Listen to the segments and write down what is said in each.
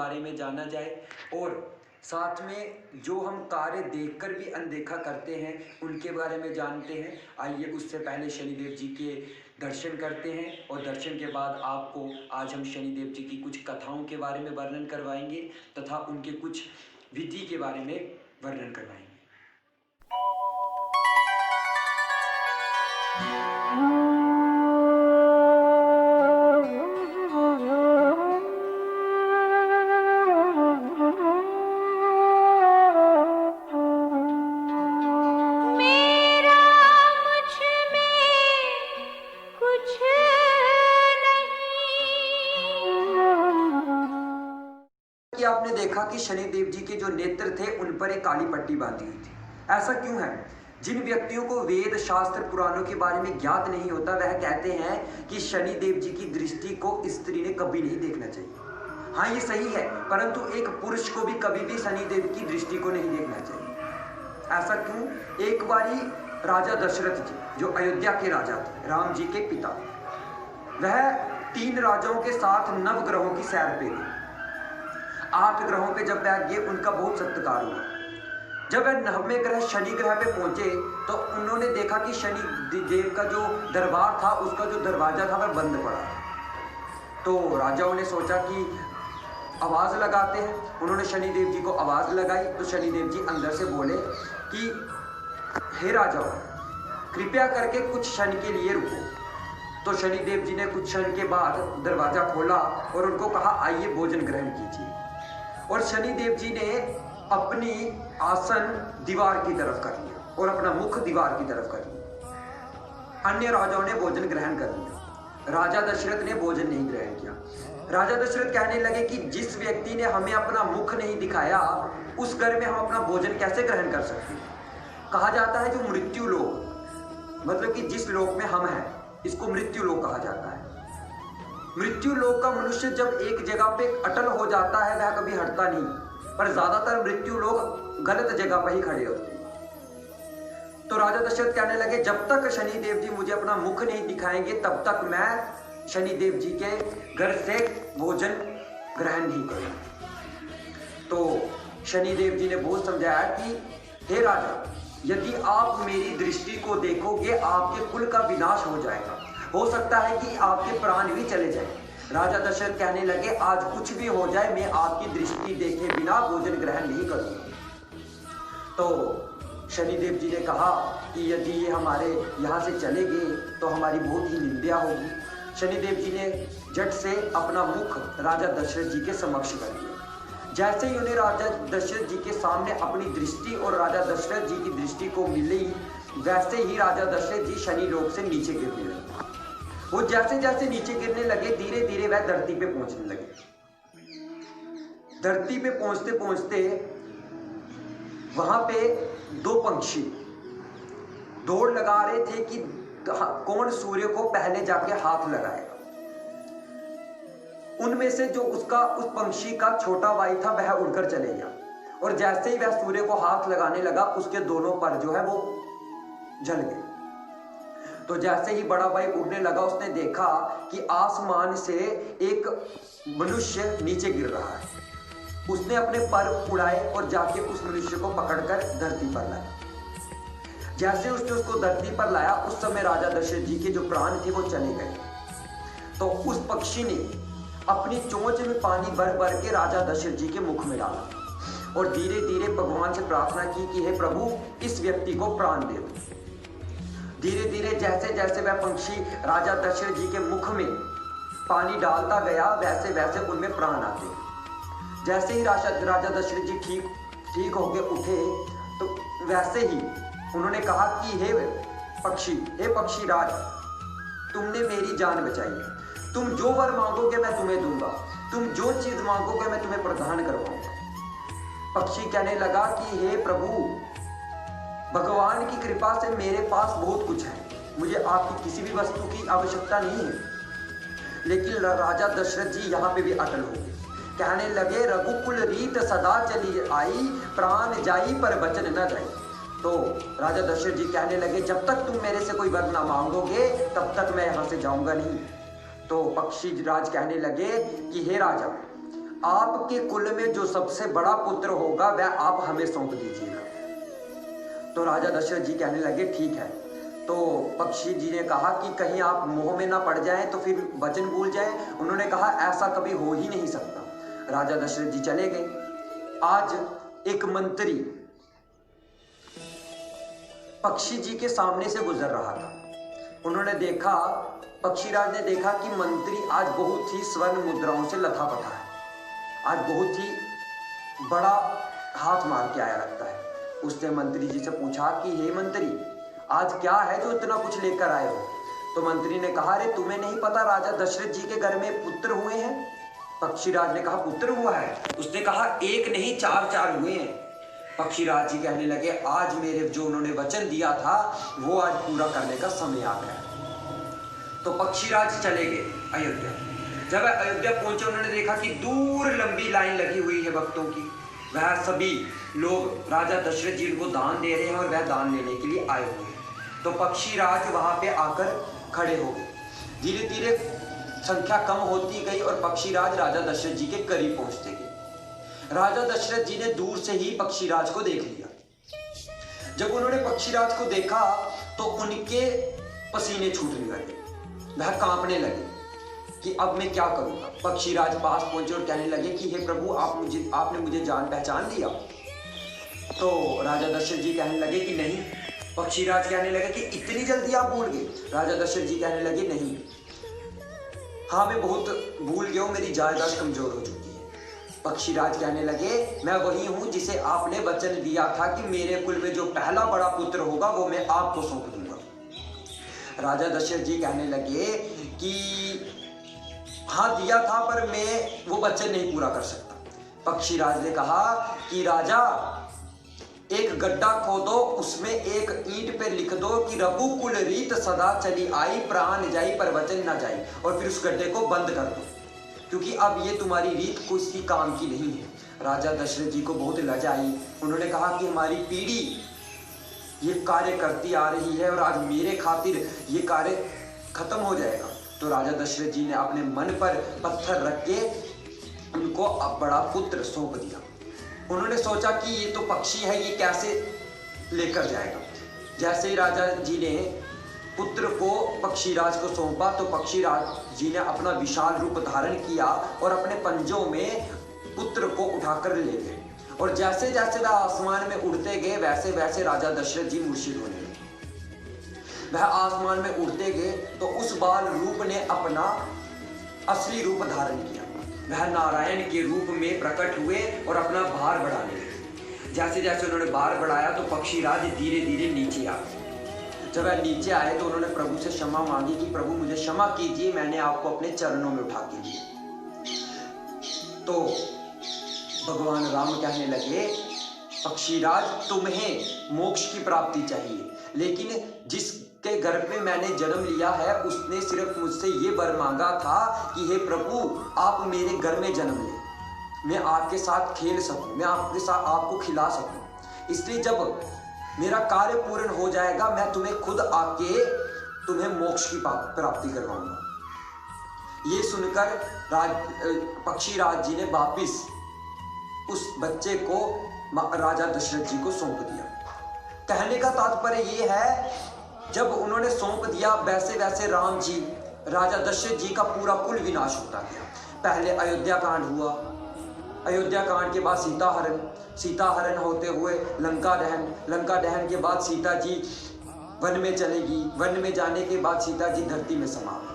बारे में जाना जाए और साथ में जो हम कार्य देखकर भी अनदेखा करते हैं उनके बारे में जानते हैं। आइए उससे पहले शनिदेव जी के दर्शन करते हैं और दर्शन के बाद आपको आज हम शनिदेव जी की कुछ कथाओं के बारे में वर्णन करवाएंगे तथा उनके कुछ विधि के बारे में वर्णन करवाएंगे। आपने देखा कि शनिदेव जी के जो नेत्र थे उन पर एक काली पट्टी बांधी हुई थी। ऐसा क्यों है? जिन व्यक्तियों को वेद शास्त्र पुराणों के बारे में ज्ञात नहीं होता वह कहते हैं कि शनिदेव जी की दृष्टि को स्त्री ने कभी नहीं देखना चाहिए। हाँ, ये सही है, परंतु एक पुरुष को भी कभी भी शनिदेव की दृष्टि को नहीं देखना चाहिए। ऐसा क्यों? एक बारी राजा दशरथ जी जो अयोध्या के राजा थे, राम जी के पिता, वह 3 राजाओं के साथ नवग्रहों की सैर पे थे। 8 ग्रहों पे जब बैठ गए उनका बहुत सत्कार हुआ। जब वह 9वें ग्रह शनि ग्रह पे पहुंचे तो उन्होंने देखा कि शनि देव का जो दरबार था उसका जो दरवाजा था वह बंद पड़ा। तो राजाओं ने सोचा कि आवाज लगाते हैं। उन्होंने शनिदेव जी को आवाज लगाई तो शनिदेव जी अंदर से बोले कि हे राजाओं, कृपया करके कुछ क्षण के लिए रुको। तो शनिदेव जी ने कुछ क्षण के बाद दरवाजा खोला और उनको कहा, आइए भोजन ग्रहण कीजिए। और शनिदेव जी ने अपनी आसन दीवार की तरफ कर लिया और अपना मुख दीवार की तरफ कर लिया। अन्य राजाओं ने भोजन ग्रहण कर लिया, राजा दशरथ ने भोजन नहीं ग्रहण किया। राजा दशरथ कहने लगे कि जिस व्यक्ति ने हमें अपना मुख नहीं दिखाया उस घर में हम अपना भोजन कैसे ग्रहण कर सकते हैं? कहा जाता है जो मृत्यु लोक, मतलब कि जिस लोक में हम हैं, इसको मृत्यु लोक कहा जाता है। मृत्यु लोक का मनुष्य जब एक जगह पे अटल हो जाता है वह कभी हटता नहीं, पर ज्यादातर मृत्यु लोग गलत जगह पर ही खड़े होते हैं। तो राजा दशरथ कहने लगे, जब तक शनिदेव जी मुझे अपना मुख नहीं दिखाएंगे तब तक मैं शनिदेव जी के घर से भोजन ग्रहण नहीं करूंगा। तो शनिदेव जी ने बहुत समझाया कि हे राजा, यदि आप मेरी दृष्टि को देखोगे आपके कुल का विनाश हो जाएगा, हो सकता है कि आपके प्राण भी चले जाए। राजा दशरथ कहने लगे, आज कुछ भी हो जाए मैं आपकी दृष्टि देखे बिना भोजन ग्रहण नहीं करूंगा। तो शनिदेव जी ने कहा कि यदि ये हमारे यहाँ से चले गए तो हमारी बहुत ही निंदा होगी। शनिदेव जी ने झट से अपना मुख राजा दशरथ जी के समक्ष कर दिया। जैसे ही उन्हें राजा दशरथ जी के सामने अपनी दृष्टि और राजा दशरथ जी की दृष्टि को मिली, वैसे ही राजा दशरथ जी शनि लोक से नीचे गिरने लगे। वो जैसे जैसे नीचे गिरने लगे धीरे धीरे वह धरती पे पहुंचने लगे। धरती पे पहुंचते पहुंचते वहां पे 2 पंछी दौड़ लगा रहे थे कि कौन सूर्य को पहले जाके हाथ लगाएगा। उनमें से जो उस पंछी का छोटा भाई था वह उड़कर चले गया और जैसे ही वह सूर्य को हाथ लगाने लगा उसके दोनों पर जो है वो जल गए। तो जैसे ही बड़ा भाई उड़ने लगा उसने देखा कि आसमान से एक मनुष्य नीचे गिर रहा है। उसने अपने पर उड़ाए और जाके उस मनुष्य को पकड़कर धरती पर लाया। जैसे उसने उसको धरती पर लाया उस समय राजा दशरथ जी के जो प्राण थे वो चले गए। तो उस पक्षी ने अपनी चोंच में पानी भर भर के राजा दशरथ जी के मुख में डाला और धीरे धीरे भगवान से प्रार्थना की कि हे प्रभु, इस व्यक्ति को प्राण दे दो। धीरे धीरे जैसे जैसे वह पंछी राजा दशरथ जी के मुख में पानी डालता गया वैसे वैसे उनमें प्राण आते गए। जैसे ही राजा दशरथ जी ठीक होके उठे तो वैसे ही उन्होंने कहा कि हे पक्षी राज, तुमने मेरी जान बचाई है। तुम जो वर मांगोगे मैं तुम्हें दूंगा, तुम जो चीज मांगोगे मैं तुम्हें प्रदान करवाऊंगा। पक्षी कहने लगा कि हे प्रभु, भगवान की कृपा से मेरे पास बहुत कुछ है, मुझे आपकी किसी भी वस्तु की आवश्यकता नहीं है। लेकिन राजा दशरथ जी यहाँ पे भी अटल हो गए। कहने लगे, रघुकुल रीत सदा चली आई, प्राण जाई पर वचन न जाई। तो राजा दशरथ जी कहने लगे, जब तक तुम मेरे से कोई वर ना मांगोगे तब तक मैं यहाँ से जाऊंगा नहीं। तो पक्षी राज कहने लगे कि हे राजा, आपके कुल में जो सबसे बड़ा पुत्र होगा वह आप हमें सौंप दीजिएगा। तो राजा दशरथ जी कहने लगे ठीक है। तो पक्षी जी ने कहा कि कहीं आप मोह में ना पड़ जाएं तो फिर वचन भूल जाएं। उन्होंने कहा ऐसा कभी हो ही नहीं सकता। राजा दशरथ जी चले गए। आज एक मंत्री पक्षी जी के सामने से गुजर रहा था। उन्होंने देखा, पक्षीराज ने देखा कि मंत्री आज बहुत ही स्वर्ण मुद्राओं से लथापथा है, आज बहुत ही बड़ा हाथ मार के आया लगता है। उसने मंत्री जी से पूछा कि हे मंत्री, आज क्या है जो इतना कुछ लेकर आए हो? तो मंत्री ने कहा, अरे तुम्हें नहीं पता राजा दशरथ जी के घर में पुत्र हुए हैं? पक्षीराज ने कहा, पुत्र हुआ है? उसने कहा, एक नहीं चार हुए हैं। पक्षीराज जी कहने लगे, आज मेरे जो उन्होंने वचन दिया था वो आज पूरा करने का समय आ गया। तो पक्षीराज चले गए अयोध्या। जब अयोध्या पहुंचे उन्होंने देखा कि दूर लंबी लाइन लगी हुई है भक्तों की। वह सभी लोग राजा दशरथ जी को दान दे रहे हैं और वह दान लेने के लिए आए हुए हैं। तो पक्षीराज वहां पे आकर खड़े हो गए। धीरे धीरे संख्या कम होती गई और पक्षीराज राजा दशरथ जी के करीब पहुंचते गए। राजा दशरथ जी ने दूर से ही पक्षीराज को देख लिया। जब उन्होंने पक्षीराज को देखा तो उनके पसीने छूटने लगे, वह कांपने लगे कि अब मैं क्या करूंगा। पक्षीराज पास पहुंचे और कहने लगे कि हे प्रभु, आपने मुझे जान पहचान लिया? तो राजा दशरथ जी कहने लगे कि नहीं। पक्षीराज कहने लगे कि इतनी जल्दी आप भूल गए? राजा दशरथ जी कहने लगे नहीं, हाँ मैं बहुत भूल गया हूं, मेरी याददाश्त कमजोर हो चुकी है। पक्षीराज कहने लगे, मैं वही हूं जिसे आपने वचन दिया था कि मेरे कुल में जो पहला बड़ा पुत्र होगा वो मैं आपको सौंप दूंगा। राजा दशरथ जी कहने लगे कि हाँ दिया था, पर मैं वो वचन नहीं पूरा कर सकता। पक्षीराज ने कहा कि राजा, एक गड्ढा खोदो, उसमें एक ईंट पे लिख दो कि रघुकुल रीत सदा चली आई, प्राण जाई पर वचन न जाई, और फिर उस गड्ढे को बंद कर दो, क्योंकि अब ये तुम्हारी रीत किसी काम की नहीं है। राजा दशरथ जी को बहुत लज्जा आई। उन्होंने कहा कि हमारी पीढ़ी ये कार्य करती आ रही है और आज मेरे खातिर ये कार्य खत्म हो जाएगा। तो राजा दशरथ जी ने अपने मन पर पत्थर रख के उनको अब बड़ा पुत्र सौंप दिया। उन्होंने सोचा कि ये तो पक्षी है, ये कैसे लेकर जाएगा। जैसे ही राजा जी ने पुत्र को पक्षीराज को सौंपा तो पक्षीराज जी ने अपना विशाल रूप धारण किया और अपने पंजों में पुत्र को उठाकर ले गए। और जैसे जैसे वह आसमान में उड़ते गए वैसे वैसे राजा दशरथ जी मूर्छित होने लगे। वह आसमान में उड़ते गए तो उस बाल रूप ने अपना असली रूप धारण किया। वह नारायण के रूप में प्रकट हुए और अपना भार बढ़ाने लगे। जैसे जैसे उन्होंने भार बढ़ाया तो पक्षीराज धीरे धीरे नीचे आ गए। जब वह नीचे आए तो उन्होंने प्रभु से क्षमा मांगी कि प्रभु मुझे क्षमा कीजिए, मैंने आपको अपने चरणों में उठा के लिया। तो भगवान राम कहने लगे, पक्षीराज तुम्हें मोक्ष की प्राप्ति चाहिए, लेकिन जिसके गर्भ में मैंने जन्म लिया है उसने सिर्फ मुझसे ये वर मांगा था कि हे प्रभु आप मेरे घर में जन्म लें, मैं आपके साथ खेल सकूं, मैं आपके साथ आपको खिला सकूं। इसलिए जब मेरा कार्य पूर्ण हो जाएगा मैं तुम्हें खुद आके तुम्हें मोक्ष की प्राप्ति करवाऊंगा। ये सुनकर पक्षीराज जी ने वापिस उस बच्चे को राजा दशरथ जी को सौंप दिया। कहने का तात्पर्य ये है, जब उन्होंने सौंप दिया वैसे वैसे राम जी, राजा दशरथ जी का पूरा कुल विनाश होता गया। पहले अयोध्या कांड हुआ, अयोध्या कांड के बाद सीता हरण होते हुए लंका दहन के बाद सीता जी वन में चलेगी, वन में जाने के बाद सीता जी धरती में समा गई।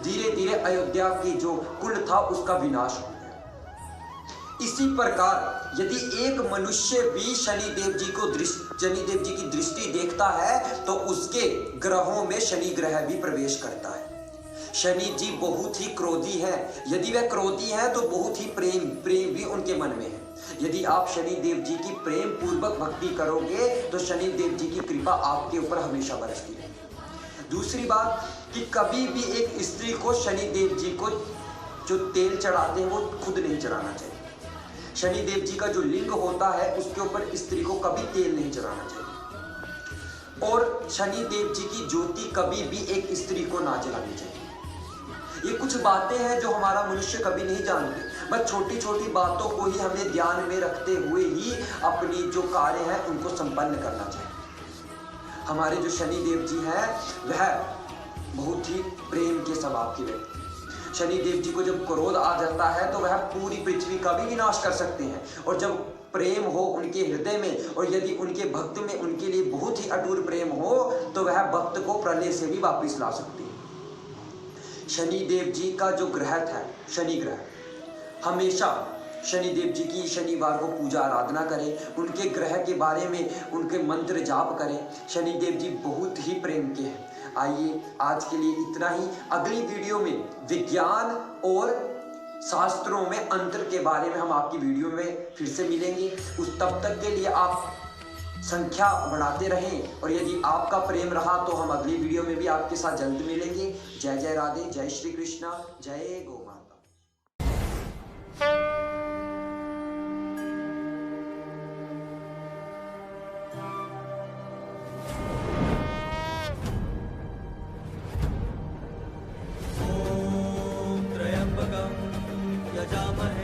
धीरे धीरे अयोध्या की जो कुल था उसका विनाश हो गया। इसी प्रकार यदि एक मनुष्य भी शनिदेव जी की दृष्टि देखता है तो उसके ग्रहों में शनि ग्रह भी प्रवेश करता है। शनि जी बहुत ही क्रोधी है। यदि वह क्रोधी है तो बहुत ही प्रेम भी उनके मन में है। यदि आप शनि देव जी की प्रेम पूर्वक भक्ति करोगे तो शनि देव जी की कृपा आपके ऊपर हमेशा बरसती रहेगी। दूसरी बात कि कभी भी एक स्त्री को शनि देव जी को जो तेल चढ़ाते हैं वो खुद नहीं चढ़ाना चाहिए। शनि देव जी का जो लिंग होता है उसके ऊपर स्त्री को कभी तेल नहीं चढ़ाना चाहिए। और शनि देव जी की ज्योति कभी भी एक स्त्री को ना जलानी चाहिए। ये कुछ बातें हैं जो हमारा मनुष्य कभी नहीं जानते, बस छोटी छोटी बातों को ही हमें ध्यान में रखते हुए ही अपनी जो कार्य है उनको संपन्न करना चाहिए। हमारे जो शनि देव जी हैं वह बहुत ही प्रेम के स्वभाव के व्यक्ति। शनि देव जी को जब क्रोध आ जाता है तो वह पूरी पृथ्वी का भी विनाश कर सकते हैं, और जब प्रेम हो उनके हृदय में और यदि उनके भक्त में उनके लिए बहुत ही अटूट प्रेम हो तो वह भक्त को प्रलय से भी वापिस ला सकते हैं। शनि देव जी का जो ग्रह है शनि ग्रह, हमेशा शनि देव जी की शनिवार को पूजा आराधना करें, उनके ग्रह के बारे में उनके मंत्र जाप करें। शनि देव जी बहुत ही प्रेम के हैं। आइए आज के लिए इतना ही। अगली वीडियो में विज्ञान और शास्त्रों में अंतर के बारे में हम आपकी वीडियो में फिर से मिलेंगे। उस तब तक के लिए आप संख्या बढ़ाते रहें, और यदि आपका प्रेम रहा तो हम अगली वीडियो में भी आपके साथ जल्द मिलेंगे। जय जय राधे, जय श्री कृष्णा, जय गौ माता। त्र्यंबकं यजामहे